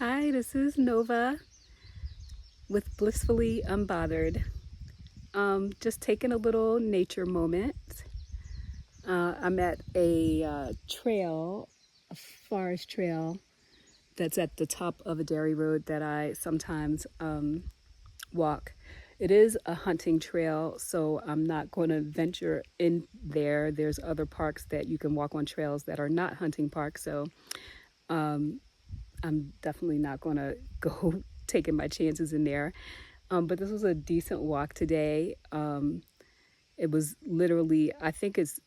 Hi, this is Nova with Blissfully Unbothered. Just taking a little nature moment. I'm at a trail, a forest trail that's at the top of a dairy road that I sometimes walk. It is a hunting trail, so I'm not going to venture in there. There's other parks that you can walk on trails that are not hunting parks, so I'm definitely not going to go taking my chances in there. But this was a decent walk today. It was literally, I think it's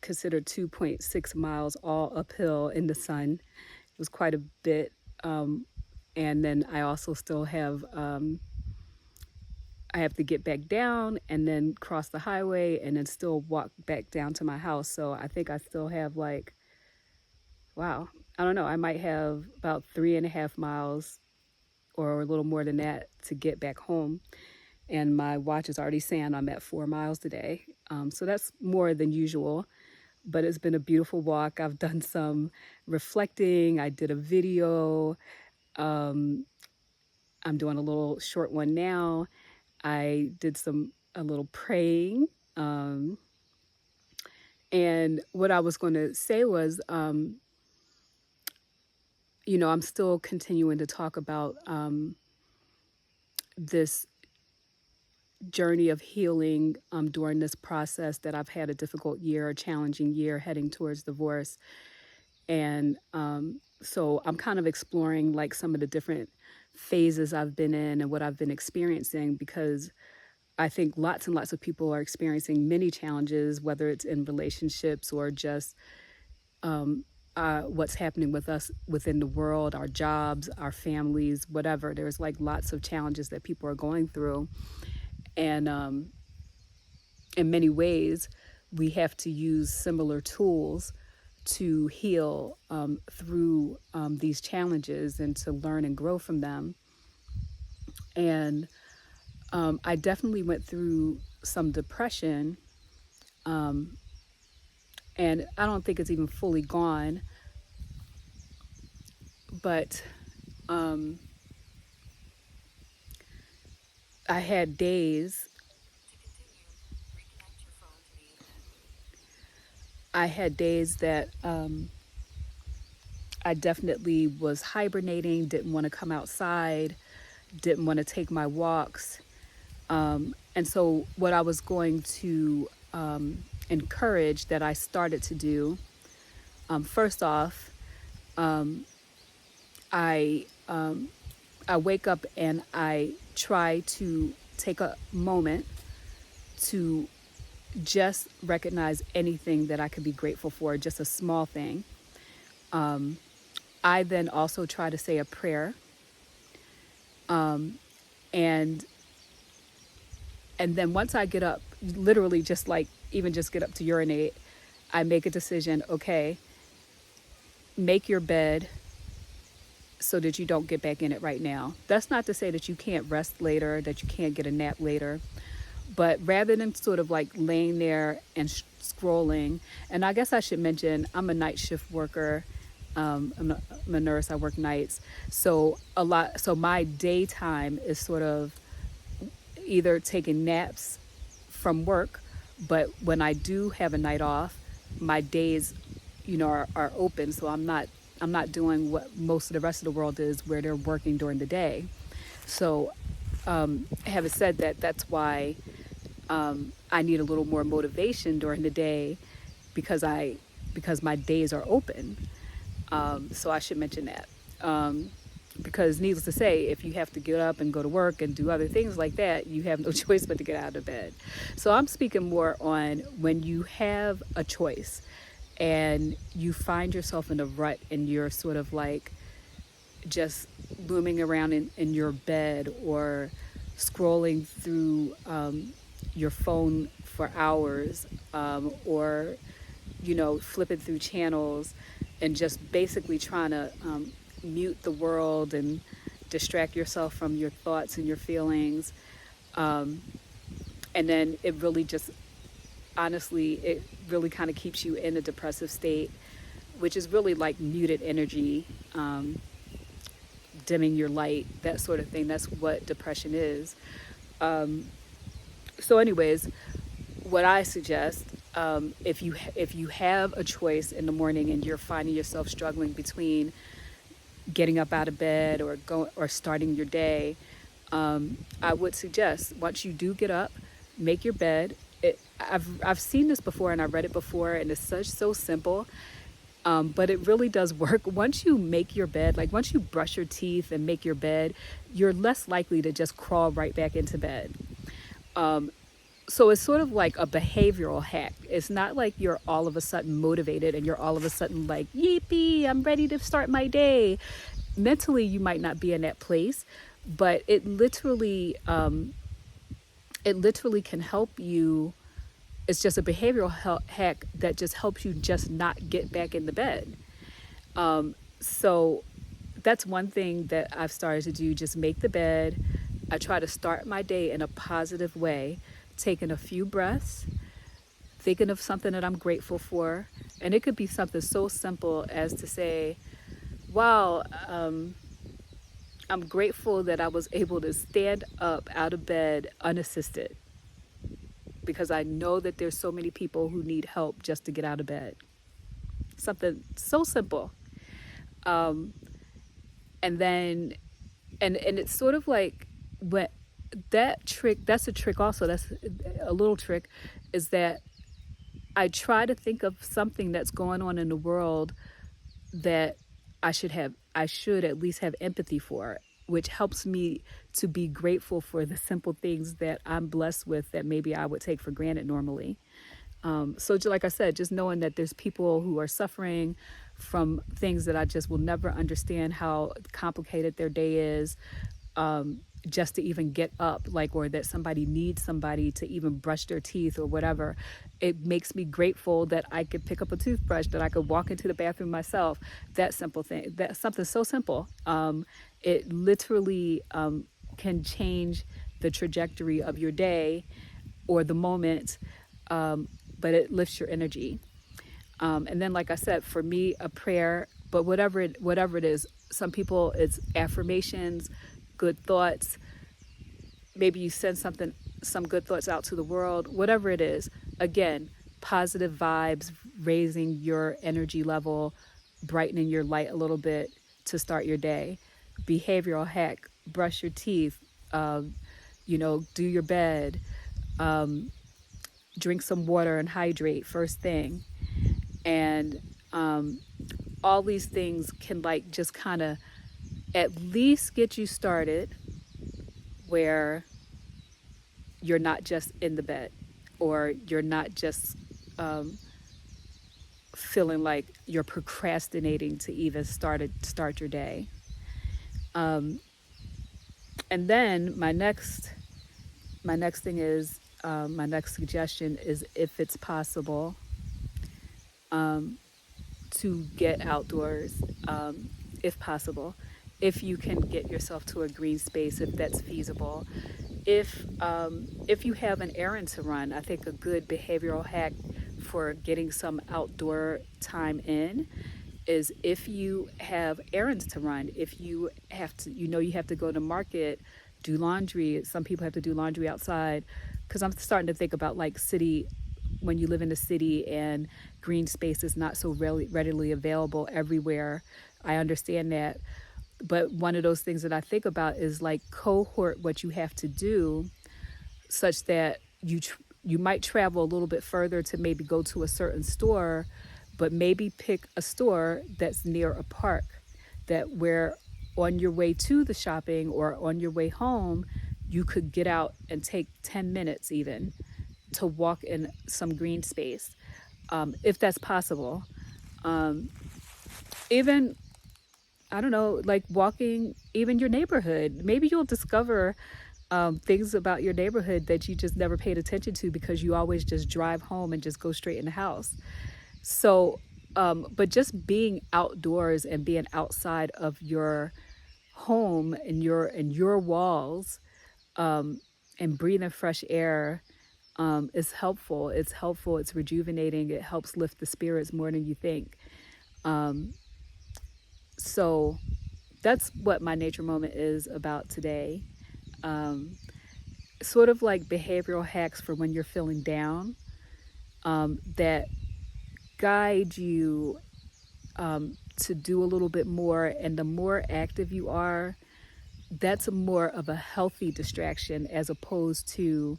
considered 2.6 miles all uphill in the sun. It was quite a bit. And then I also still have, I have to get back down and then cross the highway and then still walk back down to my house. So I think I still have wow, I don't know, I might have about 3.5 miles or a little more than that to get back home. And my watch is already saying I'm at 4 miles today. So that's more than usual, but it's been a beautiful walk. I've done some reflecting. I did a video. I'm doing a little short one now. I did a little praying. And what I was going to say was, I'm still continuing to talk about this journey of healing during this process that I've had a difficult year, a challenging year heading towards divorce. And so I'm kind of exploring like some of the different phases I've been in and what I've been experiencing, because I think lots and lots of people are experiencing many challenges, whether it's in relationships or just what's happening with us within the world, our jobs, our families, whatever. There's like lots of challenges that people are going through. And in many ways, we have to use similar tools to heal through these challenges and to learn and grow from them. And I definitely went through some depression, and I don't think it's even fully gone, but I had days. I had days that I definitely was hibernating, didn't want to come outside, didn't want to take my walks. And so, what I was going to encourage that I started to do, first off, I I wake up and I try to take a moment to just recognize anything that I could be grateful for, just a small thing. I then also try to say a prayer, and and then once I get up, literally just like even just get up to urinate, I make a decision. Okay, make your bed so that you don't get back in it right now. That's not to say that you can't rest later, that you can't get a nap later, but rather than sort of like laying there and scrolling. And I guess I should mention I'm a night shift worker. I'm a nurse. I work nights, so my daytime is sort of either taking naps from work, but when I do have a night off, my days, are open. So I'm not doing what most of the rest of the world is, where they're working during the day. So, having said that, that's why I need a little more motivation during the day, because my days are open. So I should mention that. Because needless to say, if you have to get up and go to work and do other things like that, you have no choice but to get out of bed. So I'm speaking more on when you have a choice and you find yourself in a rut and you're sort of like just looming around in your bed, or scrolling through your phone for hours, or flipping through channels and just basically trying to mute the world and distract yourself from your thoughts and your feelings. And then it really just, honestly, it really kind of keeps you in a depressive state, which is really like muted energy, dimming your light, that sort of thing. That's what depression is. So anyways, what I suggest, if you have a choice in the morning and you're finding yourself struggling between getting up out of bed or starting your day, I would suggest once you do get up, make your bed. I've seen this before and I read it before, and it's so simple. But it really does work. Once you make your bed, like once you brush your teeth and make your bed, you're less likely to just crawl right back into bed. So it's sort of like a behavioral hack. It's not like you're all of a sudden motivated and you're all of a sudden like, yippee, I'm ready to start my day. Mentally, you might not be in that place, but it literally can help you. It's just a behavioral hack that just helps you just not get back in the bed. So that's one thing that I've started to do, just make the bed. I try to start my day in a positive way, taking a few breaths, thinking of something that I'm grateful for. And it could be something so simple as to say, wow, I'm grateful that I was able to stand up out of bed unassisted, because I know that there's so many people who need help just to get out of bed. Something so simple. And then, and it's sort of like when that trick, that's a trick also, that's a little trick, is that I try to think of something that's going on in the world that I should at least have empathy for, which helps me to be grateful for the simple things that I'm blessed with that maybe I would take for granted normally. So like I said, just knowing that there's people who are suffering from things that I just will never understand how complicated their day is, just to even get up, like, or that somebody needs somebody to even brush their teeth or whatever. It makes me grateful that I could pick up a toothbrush, that I could walk into the bathroom myself. That simple thing, that's something so simple. It literally can change the trajectory of your day or the moment, but it lifts your energy. And then, like I said, for me, a prayer, but whatever it is, some people it's affirmations, good thoughts. Maybe you send some good thoughts out to the world, whatever it is. Again, positive vibes, raising your energy level, brightening your light a little bit to start your day. Behavioral hack, brush your teeth, do your bed, drink some water and hydrate first thing. And all these things can like just kind of at least get you started where you're not just in the bed, or you're not just feeling like you're procrastinating to even start your day. And then my next thing is, my next suggestion is, if it's possible, to get outdoors, if possible. If you can get yourself to a green space, if that's feasible. If you have an errand to run, I think a good behavioral hack for getting some outdoor time in is, if you have errands to run, if you have to, you have to go to market, do laundry. Some people have to do laundry outside, because I'm starting to think about like when you live in the city and green space is not so readily available everywhere. I understand that. But one of those things that I think about is like cohort what you have to do, such that you might travel a little bit further to maybe go to a certain store, but maybe pick a store that's near a park, that where on your way to the shopping or on your way home, you could get out and take 10 minutes even to walk in some green space, if that's possible. Even, I don't know, like walking even your neighborhood. Maybe you'll discover things about your neighborhood that you just never paid attention to, because you always just drive home and just go straight in the house. So, but just being outdoors and being outside of your home and your walls, and breathing fresh air, is helpful. It's helpful. It's rejuvenating. It helps lift the spirits more than you think. So that's what my nature moment is about today. Um, Sort of like behavioral hacks for when you're feeling down, that guide you to do a little bit more. And the more active you are, that's more of a healthy distraction as opposed to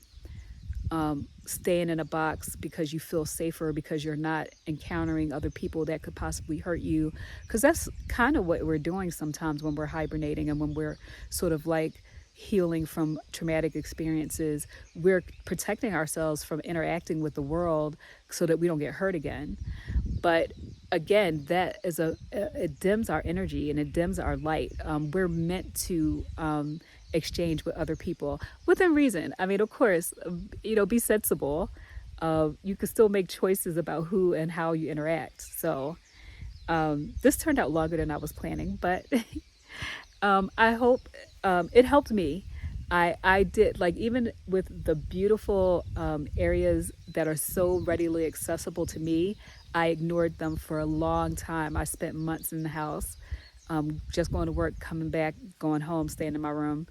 staying in a box because you feel safer because you're not encountering other people that could possibly hurt you. Because that's kind of what we're doing sometimes when we're hibernating and when we're sort of like healing from traumatic experiences. We're protecting ourselves from interacting with the world so that we don't get hurt again. But again, that is it dims our energy and it dims our light. We're meant to exchange with other people within reason. I mean, of course, be sensible. You can still make choices about who and how you interact. So this turned out longer than I was planning, but I hope it helped me. I did, like, even with the beautiful areas that are so readily accessible to me, I ignored them for a long time. I spent months in the house, just going to work, coming back, going home, staying in my room,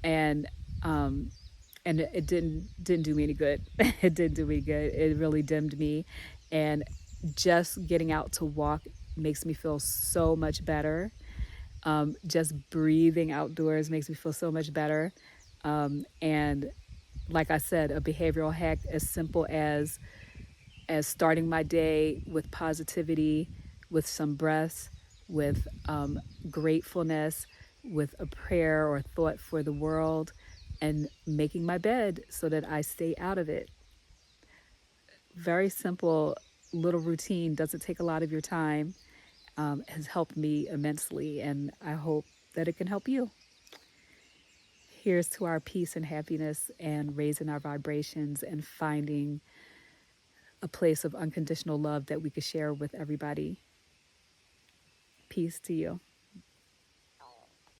and it didn't do me any good. It didn't do me good. It really dimmed me, and just getting out to walk makes me feel so much better. Just breathing outdoors makes me feel so much better. And like I said, a behavioral hack as simple as starting my day with positivity, with some breaths, with gratefulness, with a prayer or thought for the world, and making my bed so that I stay out of it. Very simple little routine, doesn't take a lot of your time, has helped me immensely, and I hope that it can help you. Here's to our peace and happiness and raising our vibrations and finding a place of unconditional love that we could share with everybody. Peace to you.